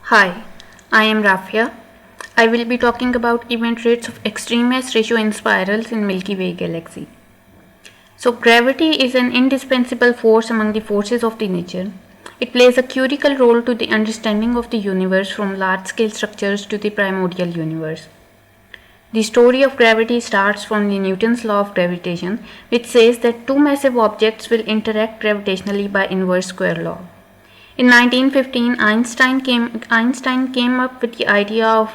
Hi, I am Rafia. I will be talking about event rates of extreme mass ratio in spirals in Milky Way galaxy. So gravity is an indispensable force among the forces of the nature. It plays a critical role to the understanding of the universe from large-scale structures to the primordial universe. The story of gravity starts from the Newton's law of gravitation, which says that two massive objects will interact gravitationally by inverse square law. In 1915, Einstein came up with the idea of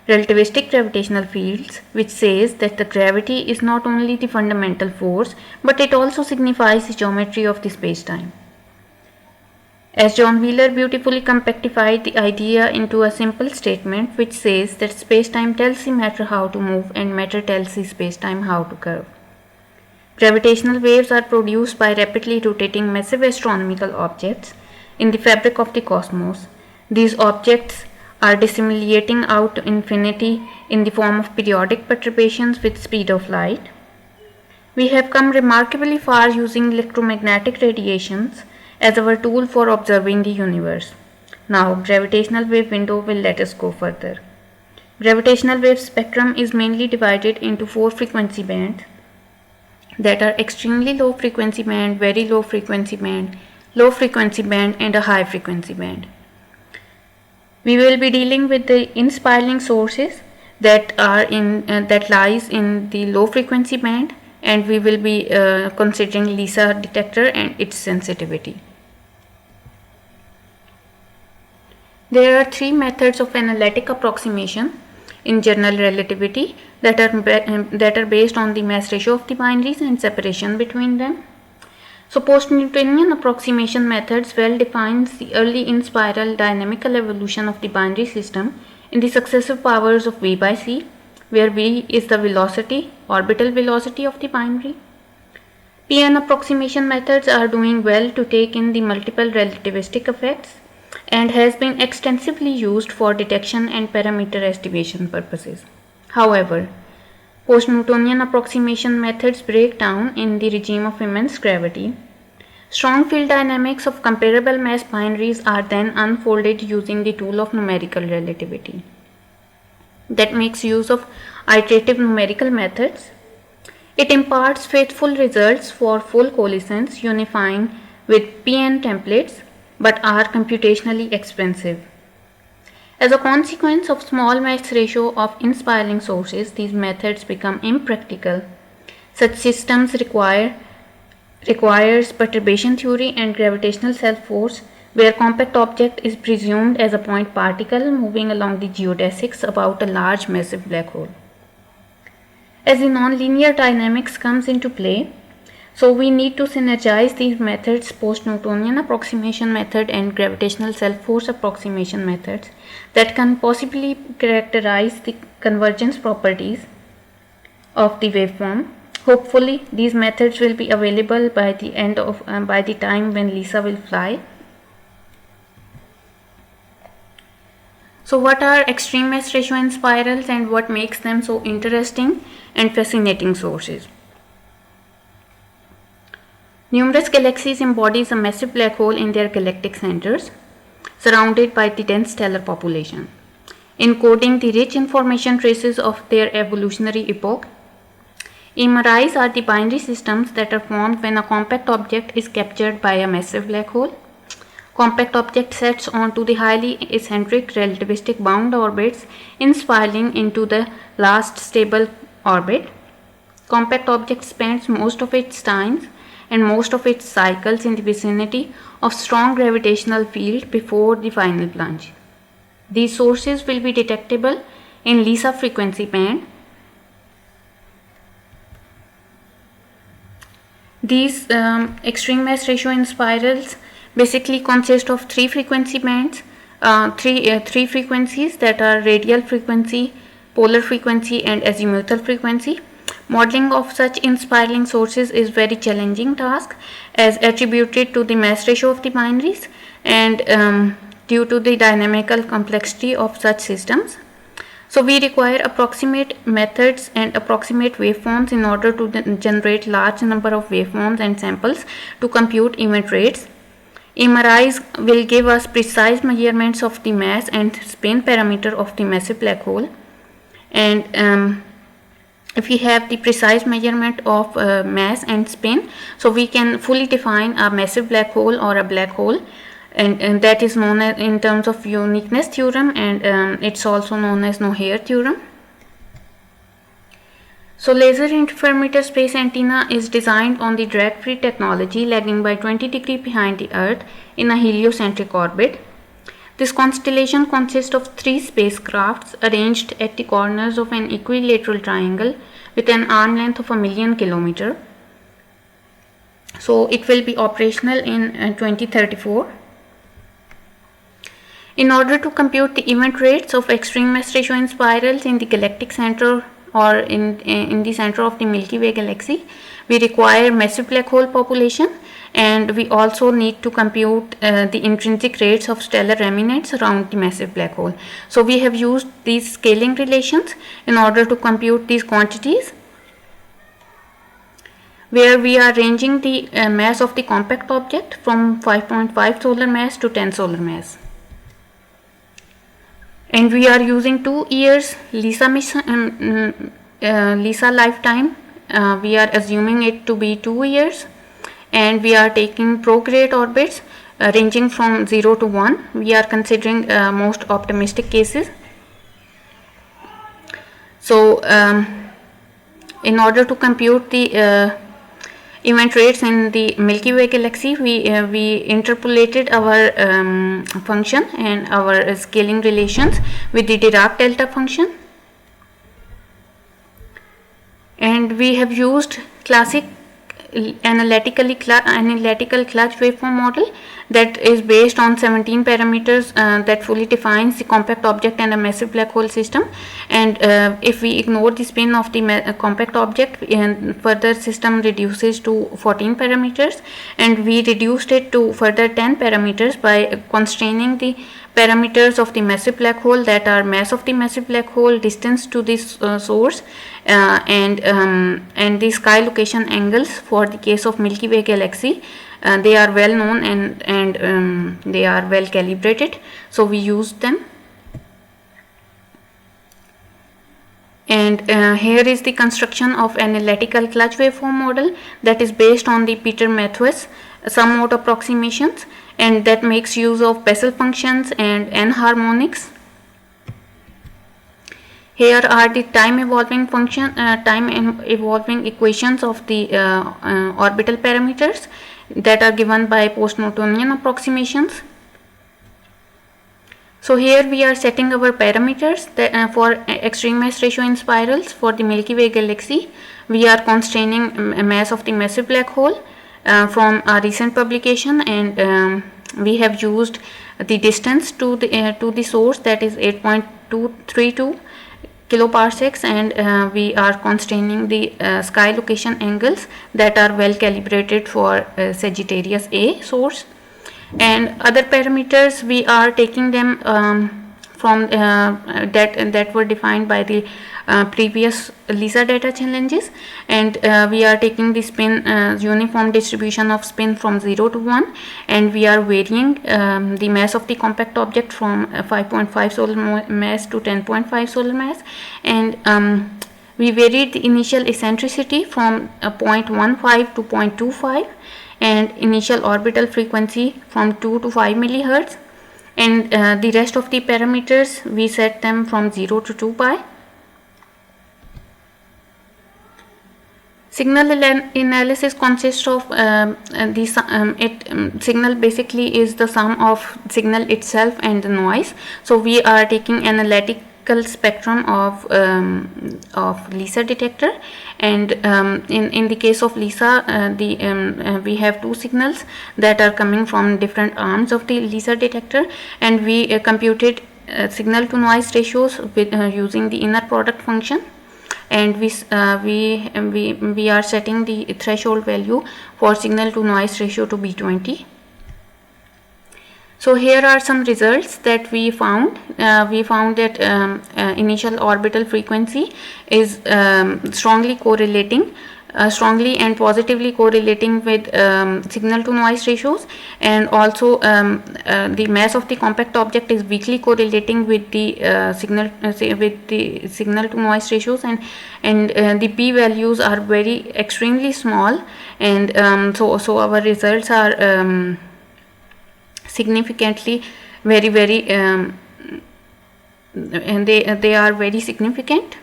relativistic gravitational fields, which says that the gravity is not only the fundamental force, but it also signifies the geometry of the spacetime. As John Wheeler beautifully compactified the idea into a simple statement which says that spacetime tells the matter how to move and matter tells the spacetime how to curve. Gravitational waves are produced by rapidly rotating massive astronomical objects in the fabric of the cosmos. These objects are disseminating out to infinity in the form of periodic perturbations with speed of light. We have come remarkably far using electromagnetic radiations as our tool for observing the universe. Now, gravitational wave window will let us go further. Gravitational wave spectrum is mainly divided into 4 frequency bands that are extremely low frequency band, very low frequency band, low frequency band and a high frequency band. We will be dealing with the inspiraling sources that lies in the low frequency band, and we will be considering LISA detector and its sensitivity. There are 3 methods of analytic approximation in general relativity that are based on the mass ratio of the binaries and separation between them. So post-Newtonian approximation methods well defines the early in-spiral dynamical evolution of the binary system in the successive powers of v by c, where v is the velocity, orbital velocity of the binary. PN approximation methods are doing well to take in the multiple relativistic effects and has been extensively used for detection and parameter estimation purposes. However, post-Newtonian approximation methods break down in the regime of immense gravity. Strong field dynamics of comparable mass binaries are then unfolded using the tool of numerical relativity that makes use of iterative numerical methods. It imparts faithful results for full coalescence unifying with PN templates but are computationally expensive. As a consequence of small mass ratio of inspiraling sources, these methods become impractical. Such systems requires perturbation theory and gravitational self-force, where compact object is presumed as a point particle moving along the geodesics about a large massive black hole. As the nonlinear dynamics comes into play, so we need to synergize these methods, post-Newtonian approximation method and gravitational self-force approximation methods, that can possibly characterize the convergence properties of the waveform. Hopefully, these methods will be available by the time when LISA will fly. So what are extreme mass ratio in spirals and what makes them so interesting and fascinating sources? Numerous galaxies embodies a massive black hole in their galactic centers, surrounded by the dense stellar population, encoding the rich information traces of their evolutionary epoch. MRIs are the binary systems that are formed when a compact object is captured by a massive black hole. Compact object sets onto the highly eccentric relativistic bound orbits, inspiraling into the last stable orbit. Compact object spends most of its time and most of its cycles in the vicinity of strong gravitational field before the final plunge. These sources will be detectable in LISA frequency band. These extreme mass ratio in spirals basically consist of 3 frequency bands, three frequencies that are radial frequency, polar frequency and azimuthal frequency. Modeling of such inspiraling sources is very challenging task as attributed to the mass ratio of the binaries and due to the dynamical complexity of such systems. So we require approximate methods and approximate waveforms in order to generate large number of waveforms and samples to compute event rates. MRIs will give us precise measurements of the mass and spin parameter of the massive black hole, and if we have the precise measurement of mass and spin, so we can fully define a massive black hole or a black hole, and that is known as in terms of uniqueness theorem, and it's also known as No-Hair theorem. So laser interferometer space antenna is designed on the drag-free technology, lagging by 20 degrees behind the Earth in a heliocentric orbit. This constellation consists of 3 spacecrafts arranged at the corners of an equilateral triangle with an arm length of 1,000,000 kilometers. So it will be operational in 2034. In order to compute the event rates of extreme mass ratio in spirals in the galactic center or in the center of the Milky Way galaxy, we require massive black hole population, and we also need to compute the intrinsic rates of stellar remnants around the massive black hole. So we have used these scaling relations in order to compute these quantities, where we are ranging the mass of the compact object from 5.5 solar mass to 10 solar mass. And we are using 2 years LISA lifetime. We are assuming it to be 2 years, and we are taking prograde orbits ranging from 0 to 1. We are considering most optimistic cases. So in order to compute the event rates in the Milky Way galaxy, we interpolated our function and our scaling relations with the Dirac delta function, and we have used classic analytical clutch waveform model that is based on 17 parameters that fully defines the compact object and a massive black hole system. And if we ignore the spin of the compact object, and further system reduces to 14 parameters, and we reduced it to further 10 parameters by constraining the parameters of the massive black hole, that are mass of the massive black hole, distance to this source, and the sky location angles for the case of Milky Way galaxy. They are well known and they are well calibrated, so we used them. And here is the construction of an analytical clutch waveform model that is based on the Peter-Matthews sum mode approximations, and that makes use of Bessel functions and n-harmonics. Here are the time evolving equations of the orbital parameters that are given by post-Newtonian approximations. So here we are setting our parameters that, for extreme mass ratio in spirals for the Milky Way galaxy. We are constraining a mass of the massive black hole from a recent publication, and we have used the distance to the source, that is 8.232 kiloparsecs, and we are constraining the sky location angles that are well calibrated for Sagittarius A source. And other parameters, we are taking them from that were defined by the previous LISA data challenges, and we are taking the spin uniform distribution of spin from 0 to 1, and we are varying the mass of the compact object from 5.5 solar mass to 10.5 solar mass, and we varied the initial eccentricity from 0.15 to 0.25, and initial orbital frequency from 2 to 5 millihertz, and the rest of the parameters we set them from 0 to 2 pi. Signal analysis consists of signal basically is the sum of signal itself and the noise. So we are taking analytical spectrum of LISA detector, and in the case of LISA, we have 2 signals that are coming from different arms of the LISA detector, and we computed signal to noise ratios with using the inner product function, and we are setting the threshold value for signal to noise ratio to be 20. So here are some results that we found. We found that initial orbital frequency is strongly correlating strongly and positively correlating with signal to noise ratios, and also the mass of the compact object is weakly correlating with the signal to noise ratios, and the p values are very extremely small, and so our results are significantly very and they are very significant.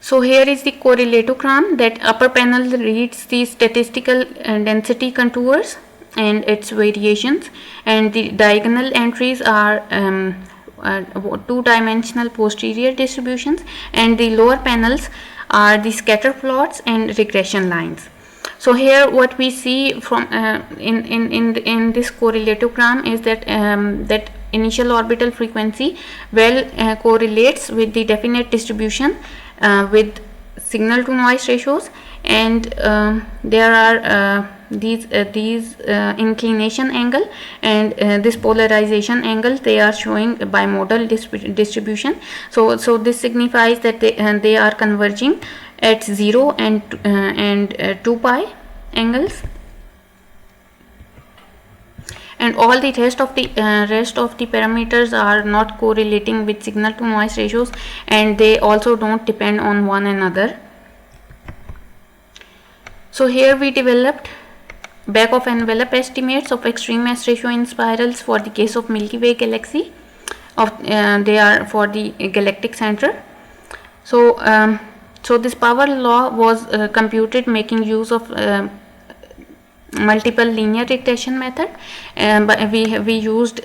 So here is the correlatogram. That upper panel reads the statistical density contours and its variations, and the diagonal entries are two-dimensional posterior distributions, and the lower panels are the scatter plots and regression lines. So here what we see from in this correlatogram is that that initial orbital frequency well correlates with the definite distribution with signal to noise ratios, and there are these inclination angle and this polarization angle, they are showing bimodal distribution. So this signifies that they are converging at 0 and 2 pi angles, and all the rest of the parameters are not correlating with signal to noise ratios, and they also don't depend on one another. So here we developed back of envelope estimates of extreme mass ratio in spirals for the case of Milky Way galaxy. They are for the galactic center. So this power law was computed making use of multiple linear regression method, but we used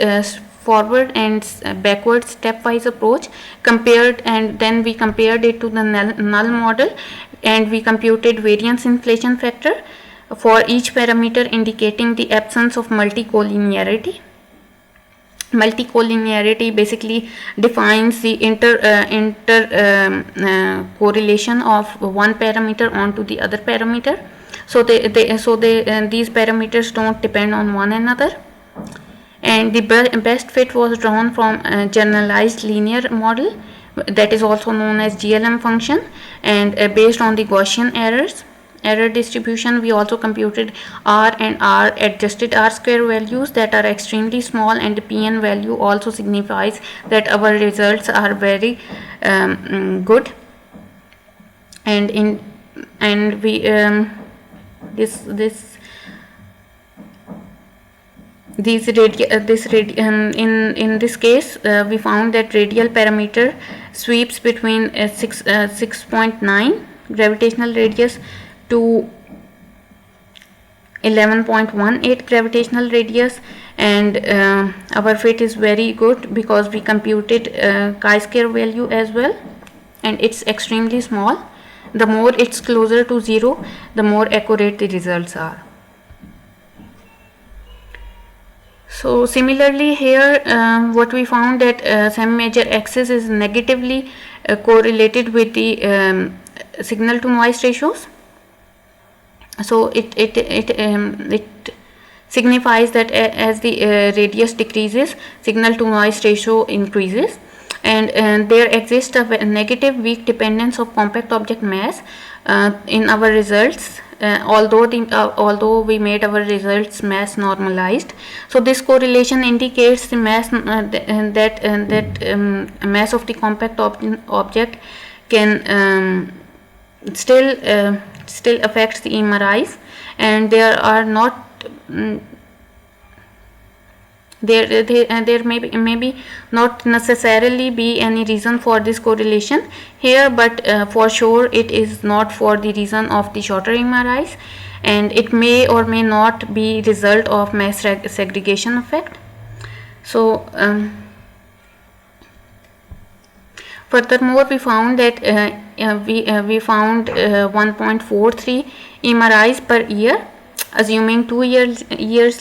forward and backward stepwise approach, and then we compared it to the null model, and we computed variance inflation factor for each parameter indicating the absence of multicollinearity. Multicollinearity basically defines the correlation of one parameter onto the other parameter. So these parameters don't depend on one another, and the best fit was drawn from a generalized linear model that is also known as GLM function, and based on the Gaussian error distribution, we also computed R and R adjusted R square values that are extremely small, and the PN value also signifies that our results are very good, and we in this case we found that radial parameter sweeps between 6.9 gravitational radius to 11.18 gravitational radius, and our fit is very good because we computed chi-square value as well, and it's extremely small. The more it's closer to 0, the more accurate the results are. So similarly here what we found that semi-major axis is negatively correlated with the signal to noise ratios. So it signifies that as the radius decreases, signal to noise ratio increases, and there exists a negative weak dependence of compact object mass in our results, although we made our results mass normalized. So this correlation indicates the mass mass of the compact object can still affects the MRIs, and there are not there may not necessarily be any reason for this correlation here, but for sure it is not for the reason of the shorter MRIs, and it may or may not be result of mass segregation effect. So furthermore, we found that we found 1.43 MRIs per year, assuming 2 years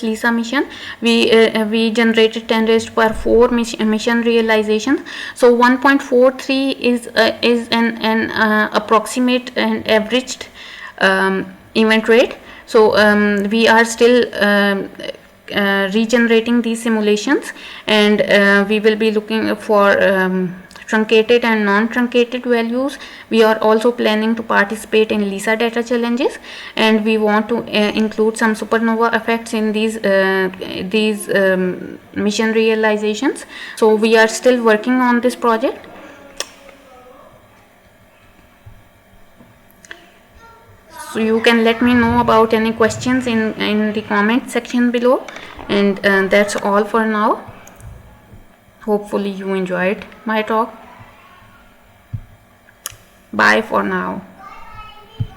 LISA mission. We generated 10⁴ mission realization. So 1.43 is an approximate and averaged event rate. So we are still regenerating these simulations, and we will be looking for truncated and non-truncated values. We are also planning to participate in LISA data challenges, and we want to include some supernova effects in these mission realizations. So we are still working on this project. So you can let me know about any questions in the comment section below, and that's all for now. Hopefully you enjoyed my talk. Bye for now.